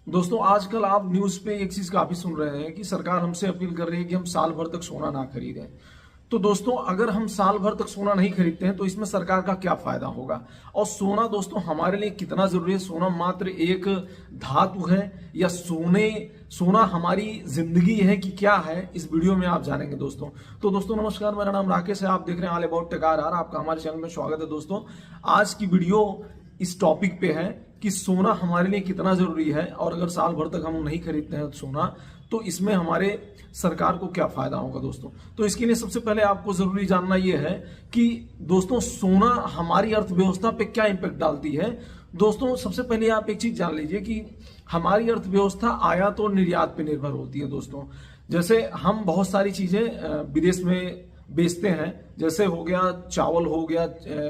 दोस्तों आजकल आप न्यूज़ पे एक चीज़ काफ़ी सुन रहे हैं कि सरकार हमसे अपील कर रही है कि हम साल भर तक सोना ना खरीदें। तो दोस्तों अगर हम साल भर तक सोना नहीं खरीदते हैं तो इसमें सरकार का क्या फायदा होगा? और सोना दोस्तों हमारे लिए कितना जरूरी है? सोना मात्र एक धातु है या सोना हमारी जिंदगी है कि क्या है? इस वीडियो में आप जानेंगे दोस्तों। तो दोस्तों नमस्कार, मेरा नाम राकेश है, आप देख रहे हैं ऑल अबाउट टेक आर। आपका हमारे चैनल में स्वागत है दोस्तों। आज की वीडियो इस टॉपिक पे है कि सोना हमारे लिए कितना जरूरी है और अगर साल भर तक हम नहीं खरीदते हैं सोना तो इसमें हमारे सरकार को क्या फायदा होगा दोस्तों। तो इसके लिए सबसे पहले आपको जरूरी जानना यह है कि दोस्तों सोना हमारी अर्थव्यवस्था पे क्या इंपैक्ट डालती है। दोस्तों सबसे पहले आप एक चीज जान लीजिए कि हमारी अर्थव्यवस्था आयात और निर्यात पे निर्भर होती है दोस्तों। जैसे हम बहुत सारी चीजें विदेश में बेचते हैं, जैसे हो गया चावल, हो गया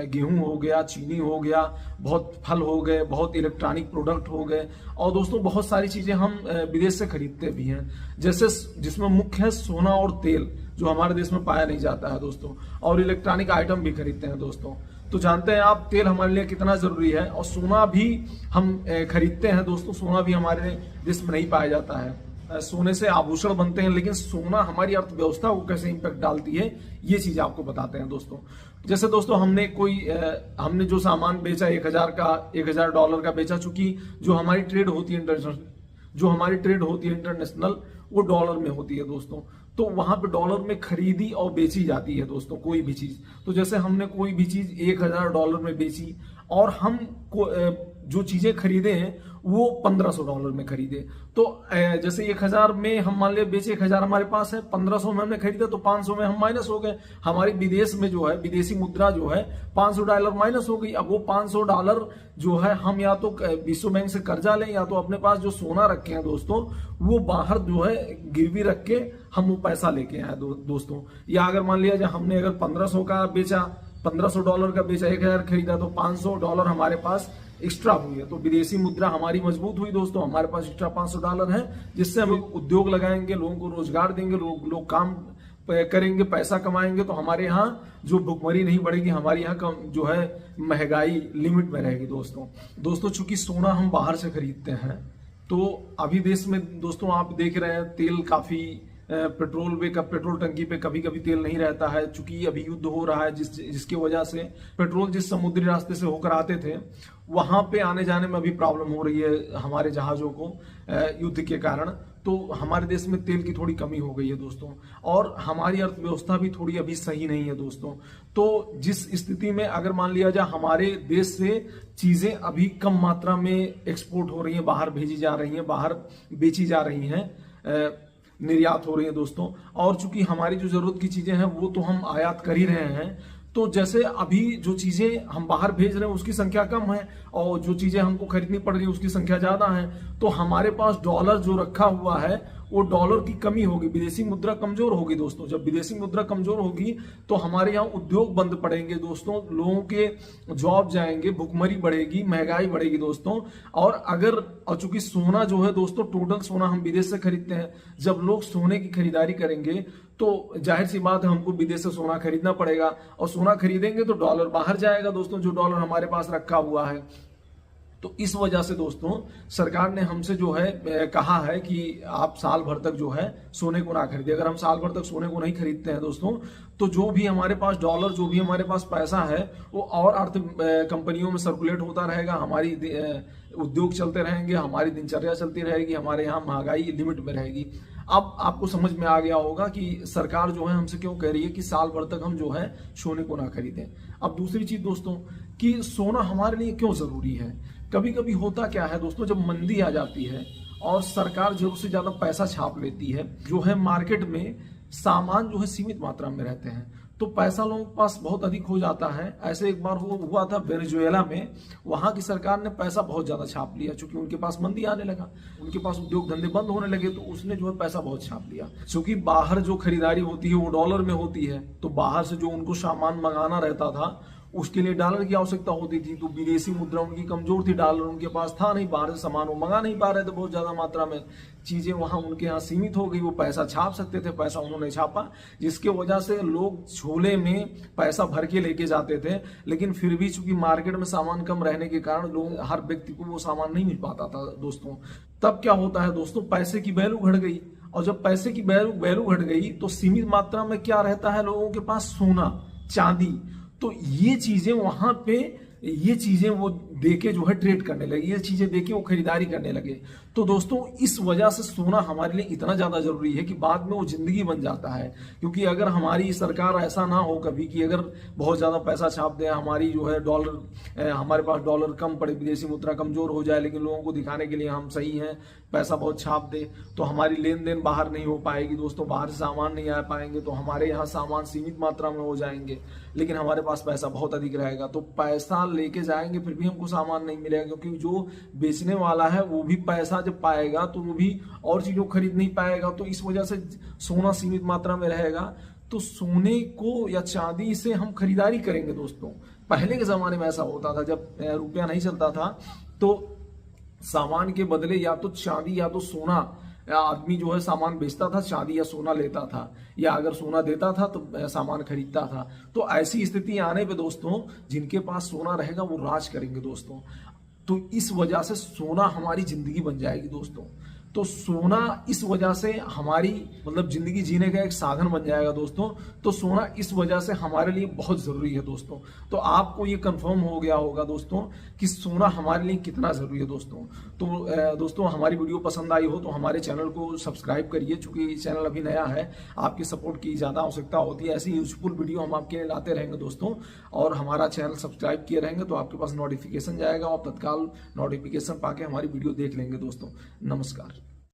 गेहूं, हो गया चीनी, हो गया बहुत फल, हो गए बहुत इलेक्ट्रॉनिक प्रोडक्ट हो गए, और दोस्तों बहुत सारी चीजें हम विदेश से खरीदते भी हैं, जैसे जिसमें मुख्य है सोना और तेल जो हमारे देश में पाया नहीं जाता है दोस्तों, और इलेक्ट्रॉनिक आइटम भी खरीदते हैं दोस्तों। तो जानते हैं आप तेल हमारे लिए कितना जरूरी है, और सोना भी हम खरीदते हैं दोस्तों। सोना भी हमारे देश में नहीं पाया जाता है। सोने से आभूषण बनते हैं, लेकिन सोना हमारी अर्थव्यवस्था को कैसे इंपैक्ट डालती है ये चीज आपको बताते हैं दोस्तों। जैसे दोस्तों हमने जो सामान बेचा 1000 डॉलर का बेचा, चूंकि जो हमारी ट्रेड होती है इंटरनेशनल वो डॉलर में होती है दोस्तों। तो वहां पे डॉलर में खरीदी और बेची जाती है दोस्तों कोई भी चीज। तो जैसे हमने कोई भी चीज 1000 डॉलर में बेची और हम जो चीजें खरीदे हैं वो 1500 डॉलर में खरीदे, तो जैसे 1000 में हम मान लिया बेचे, 1000 हमारे पास है, 1500 में हमने खरीदा तो 500 में हम माइनस हो गए। हमारी विदेश में जो है विदेशी मुद्रा जो है 500 डॉलर माइनस हो गई। अब वो 500 डॉलर जो है हम या तो विश्व बैंक से कर्जा लें या तो अपने पास जो सोना रखे हैं दोस्तों वो बाहर जो है गिरवी रख के हम वो पैसा लेके आए दोस्तों। या अगर मान लिया जाए हमने अगर 1500 का बेचा, 1500 डॉलर का बेचा, 1000 खरीदा तो 500 डॉलर हमारे पास एक्स्ट्रा हुई है। तो विदेशी मुद्रा हमारी मजबूत हुई दोस्तों, हमारे पास एक्स्ट्रा 500 डॉलर है, जिससे हम उद्योग लगाएंगे, लोगों को रोजगार देंगे, लोग काम करेंगे, पैसा कमाएंगे, तो हमारे यहाँ जो भुखमरी नहीं बढ़ेगी, हमारे यहाँ जो है महंगाई लिमिट में रहेगी दोस्तों। चूंकि सोना हम बाहर से खरीदते हैं तो अभी देश में दोस्तों आप देख रहे हैं तेल काफी पेट्रोल टंकी पे कभी कभी तेल नहीं रहता है, चूंकि अभी युद्ध हो रहा है जिसकी वजह से पेट्रोल जिस समुद्री रास्ते से होकर आते थे वहां पे आने जाने में अभी प्रॉब्लम हो रही है हमारे जहाजों को युद्ध के कारण। तो हमारे देश में तेल की थोड़ी कमी हो गई है दोस्तों, और हमारी अर्थव्यवस्था भी थोड़ी अभी सही नहीं है दोस्तों। तो जिस स्थिति में अगर मान लिया जाए हमारे देश से चीजें अभी कम मात्रा में एक्सपोर्ट हो रही हैं, बाहर भेजी जा रही हैं, बाहर बेची जा रही हैं, निर्यात हो रही है दोस्तों, और चूंकि हमारी जो जरूरत की चीजें हैं वो तो हम आयात कर ही रहे हैं। तो जैसे अभी जो चीजें हम बाहर भेज रहे हैं उसकी संख्या कम है और जो चीजें हमको खरीदनी पड़ रही है उसकी संख्या ज्यादा है, तो हमारे पास डॉलर जो रखा हुआ है वो डॉलर की कमी होगी, विदेशी मुद्रा कमजोर होगी दोस्तों। जब विदेशी मुद्रा कमजोर होगी तो हमारे यहाँ उद्योग बंद पड़ेंगे दोस्तों, लोगों के जॉब जाएंगे, भुखमरी बढ़ेगी, महंगाई बढ़ेगी दोस्तों। और चूंकि सोना जो है दोस्तों, टोटल सोना हम विदेश से खरीदते हैं, जब लोग सोने की खरीदारी करेंगे तो जाहिर सी बात है हमको विदेश से सोना खरीदना पड़ेगा, और सोना खरीदेंगे तो डॉलर बाहर जाएगा दोस्तों, जो डॉलर हमारे पास रखा हुआ है। तो इस वजह से दोस्तों सरकार ने हमसे जो है कहा है कि आप साल भर तक जो है सोने को ना खरीदे। अगर हम साल भर तक सोने को नहीं खरीदते हैं दोस्तों तो जो भी हमारे पास डॉलर, जो भी हमारे पास पैसा है वो और कंपनियों में सर्कुलेट होता रहेगा, हमारी उद्योग चलते रहेंगे, हमारी दिनचर्या चलती रहेगी, हमारे यहाँ महंगाई लिमिट में रहेगी। अब आपको समझ में आ गया होगा कि सरकार जो है हमसे क्यों कह रही है कि साल भर तक हम जो है सोने को ना खरीदें। अब दूसरी चीज दोस्तों कि सोना हमारे लिए क्यों जरूरी है। कभी कभी होता क्या है दोस्तों, जब मंदी आ जाती है और सरकार जरूरत से ज्यादा पैसा छाप लेती है, जो है मार्केट में सामान जो है सीमित मात्रा में रहते हैं, तो पैसा लोगों के पास बहुत अधिक हो जाता है। ऐसे एक बार हुआ था वेनेजुएला में, वहां की सरकार ने पैसा बहुत ज्यादा छाप लिया, चूंकि उनके पास मंदी आने लगा, उनके पास उद्योग धंधे बंद होने लगे, तो उसने जो है पैसा बहुत छाप लिया। चूंकि बाहर जो खरीदारी होती है वो डॉलर में होती है, तो बाहर से जो उनको सामान मंगाना रहता था उसके लिए डॉलर की आवश्यकता होती थी, तो विदेशी मुद्रा उनकी कमजोर थी, डॉलर उनके पास था नहीं, बाहर से सामान वो मंगा नहीं पा रहे थे बहुत ज्यादा मात्रा में, चीजें वहां उनके यहाँ सीमित हो गई, वो पैसा छाप सकते थे, पैसा उन्होंने छापा, जिसके वजह से लोग झोले में पैसा भर के लेके जाते थे। लेकिन फिर भी चूंकि मार्केट में सामान कम रहने के कारण लोग, हर व्यक्ति को वो सामान नहीं मिल पाता था दोस्तों। तब क्या होता है दोस्तों, पैसे की वैल्यू घट गई, और जब पैसे की वैल्यू घट गई तो सीमित मात्रा में क्या रहता है लोगों के पास, सोना चांदी। तो ये चीजें वहां पे, ये चीजें वो देके जो है ट्रेड करने लगे, ये चीजें देके वो खरीदारी करने लगे। तो दोस्तों इस वजह से सोना हमारे लिए इतना ज्यादा जरूरी है कि बाद में वो जिंदगी बन जाता है। क्योंकि अगर हमारी सरकार ऐसा ना हो कभी कि अगर बहुत ज्यादा पैसा छाप दे, हमारी जो है डॉलर, हमारे पास डॉलर कम पड़े, विदेशी मुद्रा कमजोर हो जाए, लेकिन लोगों को दिखाने के लिए हम सही हैं, पैसा बहुत छाप दे, तो हमारी लेन देन बाहर नहीं हो पाएगी दोस्तों, बाहर से सामान नहीं आ पाएंगे, तो हमारे यहाँ सामान सीमित मात्रा में हो जाएंगे, लेकिन हमारे पास पैसा बहुत अधिक रहेगा। तो पैसा लेके जाएंगे फिर भी हमको सामान नहीं मिलेगा, क्योंकि जो बेचने वाला है वो भी पैसा जब पाएगा तो वो भी और चीजों खरीद नहीं पाएगा। तो इस वजह से सोना सीमित मात्रा में रहेगा, तो सोने को या चांदी से हम खरीदारी करेंगे दोस्तों। पहले के जमाने में ऐसा होता था, जब रुपया नहीं चलता था तो सामान के बदले या तो चांदी या तो सोना, आदमी जो है सामान बेचता था, चांदी या सोना लेता था, या अगर सोना देता था तो सामान खरीदता था। तो ऐसी स्थिति आने पे दोस्तों जिनके पास सोना रहेगा वो राज करेंगे दोस्तों। तो इस वजह से सोना हमारी जिंदगी बन जाएगी दोस्तों। तो सोना इस वजह से हमारी मतलब जिंदगी जीने का एक साधन बन जाएगा दोस्तों। तो सोना इस वजह से हमारे लिए बहुत जरूरी है दोस्तों। तो आपको ये कंफर्म हो गया होगा दोस्तों कि सोना हमारे लिए कितना जरूरी है दोस्तों। तो दोस्तों हमारी वीडियो पसंद आई हो तो हमारे चैनल को सब्सक्राइब करिए, चूंकि चैनल अभी नया है, आपकी सपोर्ट की ज्यादा आवश्यकता होती है। ऐसी यूजफुल वीडियो हम आपके लिए लाते रहेंगे दोस्तों, और हमारा चैनल सब्सक्राइब किए रहेंगे तो आपके पास नोटिफिकेशन जाएगा, आप तत्काल नोटिफिकेशन पाके हमारी वीडियो देख लेंगे दोस्तों। नमस्कार।